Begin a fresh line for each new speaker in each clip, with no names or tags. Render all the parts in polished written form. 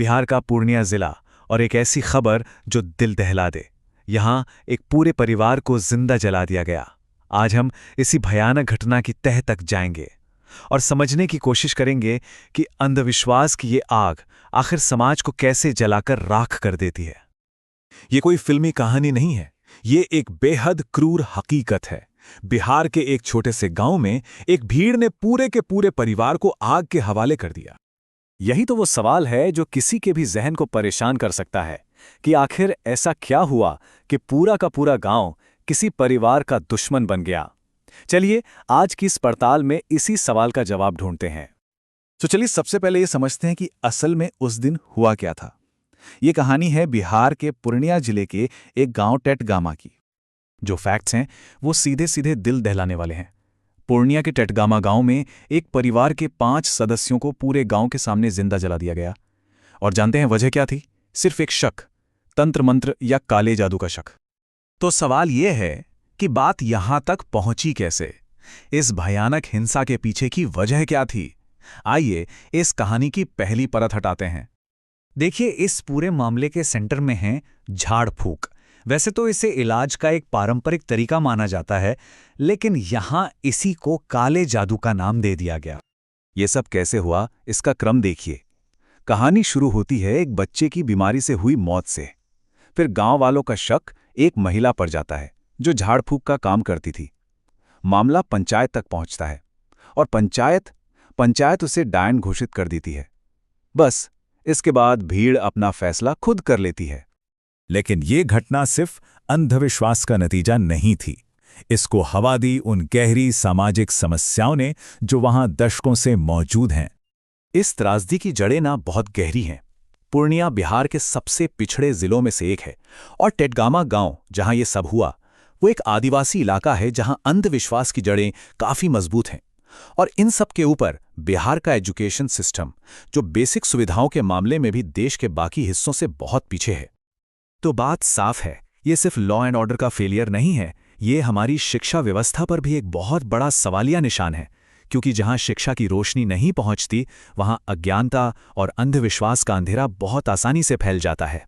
बिहार का पूर्णिया जिला और एक ऐसी खबर जो दिल दहला दे। यहाँ एक पूरे परिवार को जिंदा जला दिया गया। आज हम इसी भयानक घटना की तह तक जाएंगे और समझने की कोशिश करेंगे कि अंधविश्वास की ये आग आखिर समाज को कैसे जलाकर राख कर देती है। ये कोई फिल्मी कहानी नहीं है, ये एक बेहद क्रूर हकीकत है। बिहार के एक छोटे से गांव में एक भीड़ ने पूरे के पूरे परिवार को आग के हवाले कर दिया। यही तो वो सवाल है जो किसी के भी जहन को परेशान कर सकता है कि आखिर ऐसा क्या हुआ कि पूरा का पूरा गांव किसी परिवार का दुश्मन बन गया। चलिए आज की इस पड़ताल में इसी सवाल का जवाब ढूंढते हैं। तो चलिए सबसे पहले ये समझते हैं कि असल में उस दिन हुआ क्या था। ये कहानी है बिहार के पूर्णिया जिले के एक गांव टेटगामा की। जो फैक्ट्स हैं वो सीधे सीधे दिल दहलाने वाले हैं। पूर्णिया के टेटगामा गांव में एक परिवार के 5 सदस्यों को पूरे गांव के सामने जिंदा जला दिया गया। और जानते हैं वजह क्या थी? सिर्फ एक शक, तंत्र मंत्र या काले जादू का शक। तो सवाल यह है कि बात यहां तक पहुंची कैसे? इस भयानक हिंसा के पीछे की वजह क्या थी? आइए इस कहानी की पहली परत हटाते हैं। देखिए, इस पूरे मामले के सेंटर में है झाड़ फूक। वैसे तो इसे इलाज का एक पारंपरिक तरीका माना जाता है, लेकिन यहां इसी को काले जादू का नाम दे दिया गया। यह सब कैसे हुआ, इसका क्रम देखिए। कहानी शुरू होती है एक बच्चे की बीमारी से हुई मौत से। फिर गांव वालों का शक एक महिला पर जाता है जो झाड़ फूक का काम करती थी। मामला पंचायत तक पहुंचता है और पंचायत उसे डायन घोषित कर देती है। बस इसके बाद भीड़ अपना फैसला खुद कर लेती है।
लेकिन ये घटना सिर्फ अंधविश्वास का नतीजा नहीं थी। इसको हवा दी उन गहरी सामाजिक समस्याओं ने जो वहां दशकों से मौजूद हैं।
इस त्रासदी की जड़ें ना बहुत गहरी हैं। पूर्णिया बिहार के सबसे पिछड़े जिलों में से एक है और टेटगामा गांव जहां ये सब हुआ वो एक आदिवासी इलाका है जहां अंधविश्वास की जड़ें काफी मजबूत हैं। और इन सब के ऊपर बिहार का एजुकेशन सिस्टम, जो बेसिक सुविधाओं के मामले में भी देश के बाकी हिस्सों से बहुत पीछे है। तो बात साफ है, ये सिर्फ लॉ एंड ऑर्डर का फेलियर नहीं है, ये हमारी शिक्षा व्यवस्था पर भी एक बहुत बड़ा सवालिया निशान है। क्योंकि जहां शिक्षा की रोशनी नहीं पहुंचती, वहां अज्ञानता और अंधविश्वास का अंधेरा बहुत आसानी से फैल जाता है।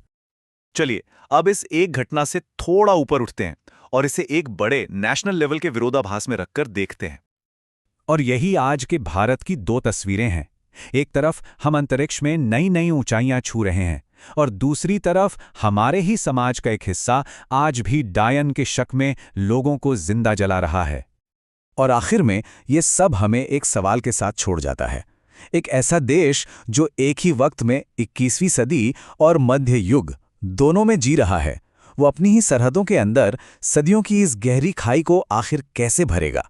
चलिए अब इस एक घटना से थोड़ा ऊपर उठते हैं और इसे एक बड़े नेशनल लेवल के विरोधाभास में रखकर देखते हैं। और यही आज के भारत की 2 तस्वीरें हैं। एक तरफ हम अंतरिक्ष में नई नई ऊंचाइयां छू रहे हैं और दूसरी तरफ हमारे ही समाज का एक हिस्सा आज भी डायन के शक में लोगों को जिंदा जला रहा है। और आखिर में ये सब हमें एक सवाल के साथ छोड़ जाता है। एक ऐसा देश जो एक ही वक्त में 21वीं सदी और मध्य युग दोनों में जी रहा है, वो अपनी ही सरहदों के अंदर सदियों की इस गहरी खाई को आखिर कैसे भरेगा?